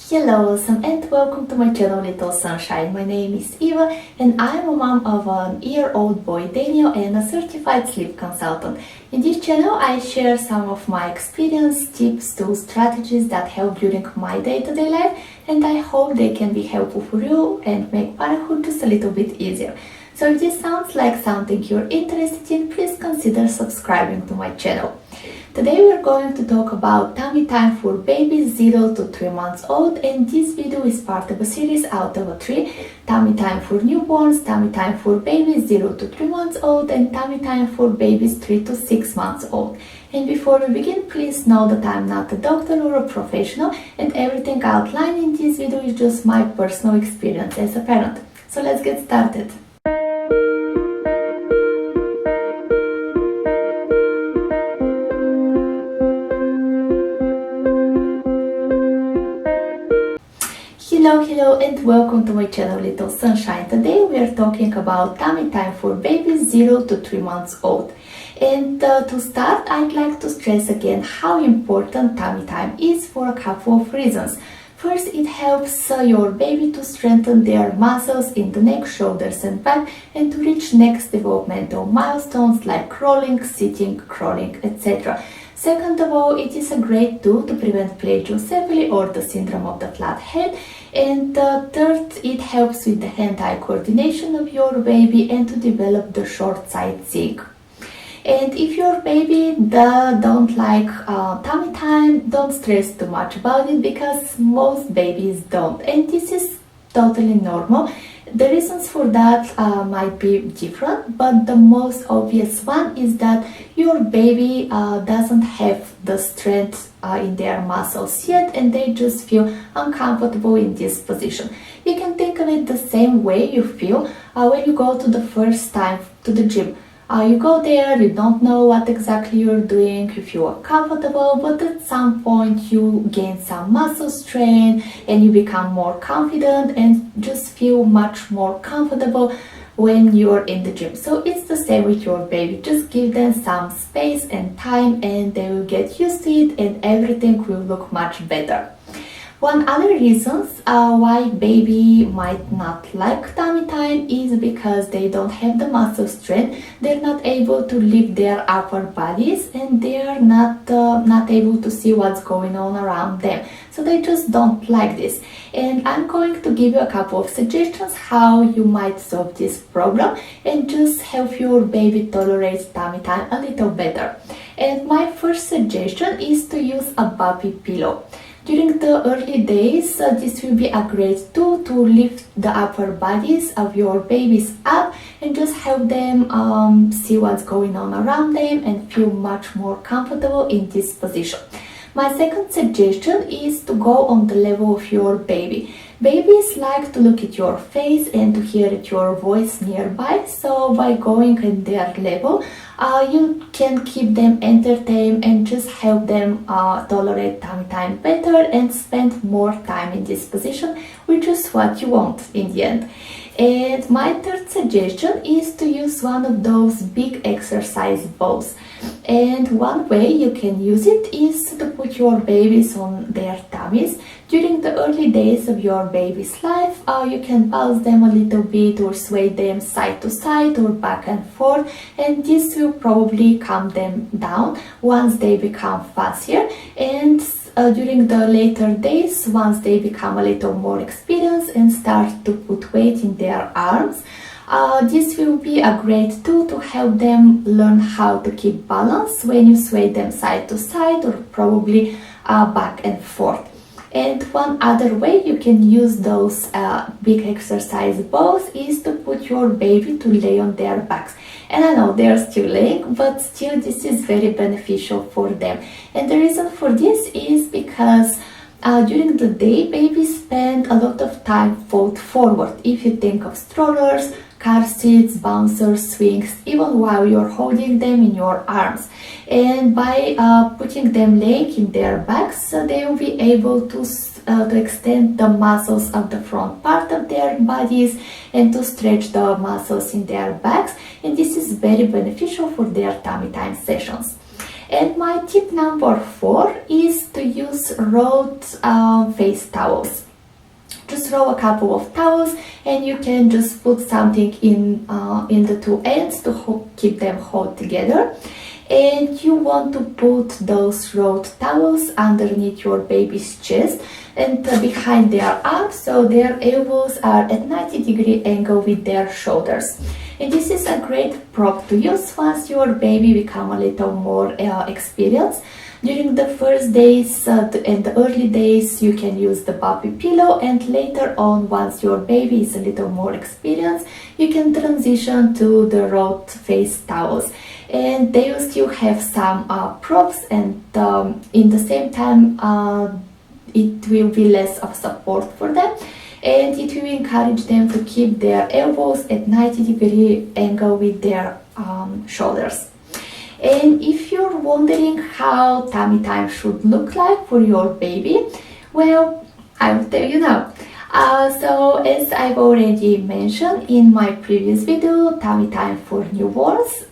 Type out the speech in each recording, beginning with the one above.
Hello awesome and welcome to my channel Little Sunshine. My name is Eva and I'm a mom of an year-old boy Daniel and a certified sleep consultant. In this channel I share some of my experience, tips, tools, strategies that help during my day-to-day life, and I hope they can be helpful for you and make parenthood just a little bit easier. So if this sounds like something you're interested in, please consider subscribing to my channel. Today we are going to talk about tummy time for babies 0 to 3 months old, and this video is part of a series out of 3: tummy time for newborns, tummy time for babies 0 to 3 months old, and tummy time for babies 3 to 6 months old. And before we begin, please know that I'm not a doctor or a professional, and everything outlined in this video is just my personal experience as a parent. So let's get started. Hello and welcome to my channel Little Sunshine. Today we are talking about tummy time for babies 0 to 3 months old. And to start, I'd like to stress again how important tummy time is for a couple of reasons. First, it helps your baby to strengthen their muscles in the neck, shoulders and back, and to reach next developmental milestones like crawling, sitting, crawling, etc. Second of all, it is a great tool to prevent plagiocephaly or the syndrome of the flat head. And third, it helps with the hand-eye coordination of your baby and to develop the short sightseeing. And if your baby don't like tummy time, don't stress too much about it, because most babies don't, and this is totally normal. The reasons for that might be different, but the most obvious one is that your baby doesn't have the strength in their muscles yet, and they just feel uncomfortable in this position. You can think of it the same way you feel when you go to the first time to the gym. You go there, you don't know what exactly you're doing, you feel uncomfortable, but at some point you gain some muscle strength and you become more confident and just feel much more comfortable when you're in the gym. So it's the same with your baby. Just give them some space and time and they will get used to it and everything will look much better. One other reasons why baby might not like tummy time is because they don't have the muscle strength. They're not able to lift their upper bodies and they are not able to see what's going on around them. So they just don't like this. And I'm going to give you a couple of suggestions how you might solve this problem and just help your baby tolerate tummy time a little better. And my first suggestion is to use a Boppy pillow. During the early days, this will be a great tool to lift the upper bodies of your babies up and just help them see what's going on around them and feel much more comfortable in this position. My second suggestion is to go on the level of your baby. Babies like to look at your face and to hear your voice nearby, so by going at their level, you can keep them entertained and just help them tolerate tummy time better and spend more time in this position, which is what you want in the end. And my third suggestion is to use one of those big exercise balls. And one way you can use it is to put your babies on their tummies. During the early days of your baby's life, you can pulse them a little bit or sway them side to side or back and forth, and this will probably calm them down once they become faster. And during the later days, once they become a little more experienced and start to put weight in their arms, this will be a great tool to help them learn how to keep balance when you sway them side to side or probably back and forth. And one other way you can use those big exercise balls is to put your baby to lay on their backs. And I know they are still laying, but still this is very beneficial for them. And the reason for this is because during the day, babies spend a lot of time fold forward. If you think of strollers, car seats, bouncers, swings, even while you're holding them in your arms. And by putting them laying in their backs, they will be able to extend the muscles of the front part of their bodies and to stretch the muscles in their backs. And this is very beneficial for their tummy time sessions. And my tip number 4 is to use rolled face towels. Just roll a couple of towels and you can just put something in the two ends to keep them hold together. And you want to put those rolled towels underneath your baby's chest and behind their arms, so their elbows are at 90-degree angle with their shoulders. And this is a great prop to use once your baby become a little more experienced. During the first days and the early days, you can use the puppy pillow, and later on, once your baby is a little more experienced, you can transition to the rolled face towels. And they will still have some props, and in the same time it will be less of support for them, and it will encourage them to keep their elbows at 90-degree angle with their shoulders. And if you're wondering how tummy time should look like for your baby, well, I will tell you now. So as I've already mentioned in my previous video, tummy time for newborns,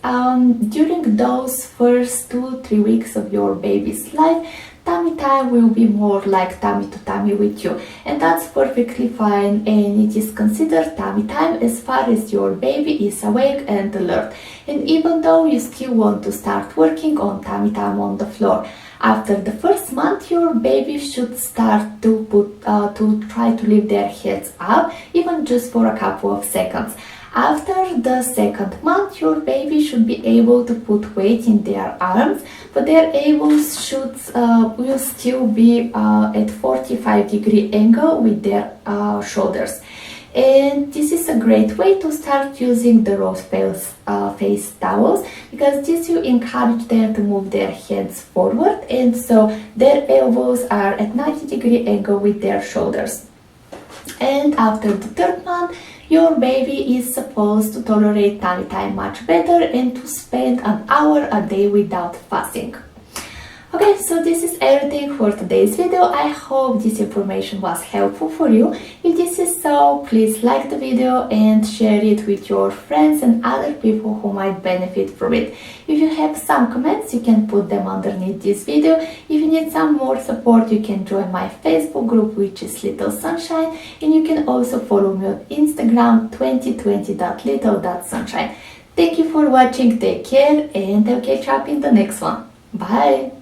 during those first 2-3 weeks of your baby's life, tummy time will be more like tummy to tummy with you, and that's perfectly fine, and it is considered tummy time as far as your baby is awake and alert. And even though you still want to start working on tummy time on the floor, after the first month your baby should start to try to lift their heads up, even just for a couple of seconds. After the second month, your baby should be able to put weight in their arms, but their elbows will still be at 45-degree angle with their shoulders. And this is a great way to start using the rolled face towels, because this will encourage them to move their hands forward, and so their elbows are at 90-degree angle with their shoulders. And after the third month, your baby is supposed to tolerate tummy time much better and to spend an hour a day without fussing. Okay, so this is everything for today's video. I hope this information was helpful for you. If this is so, please like the video and share it with your friends and other people who might benefit from it. If you have some comments, you can put them underneath this video. If you need some more support, you can join my Facebook group, which is Little Sunshine, and you can also follow me on Instagram 2020.little.sunshine. Thank you for watching, take care, and I'll catch up in the next one. Bye!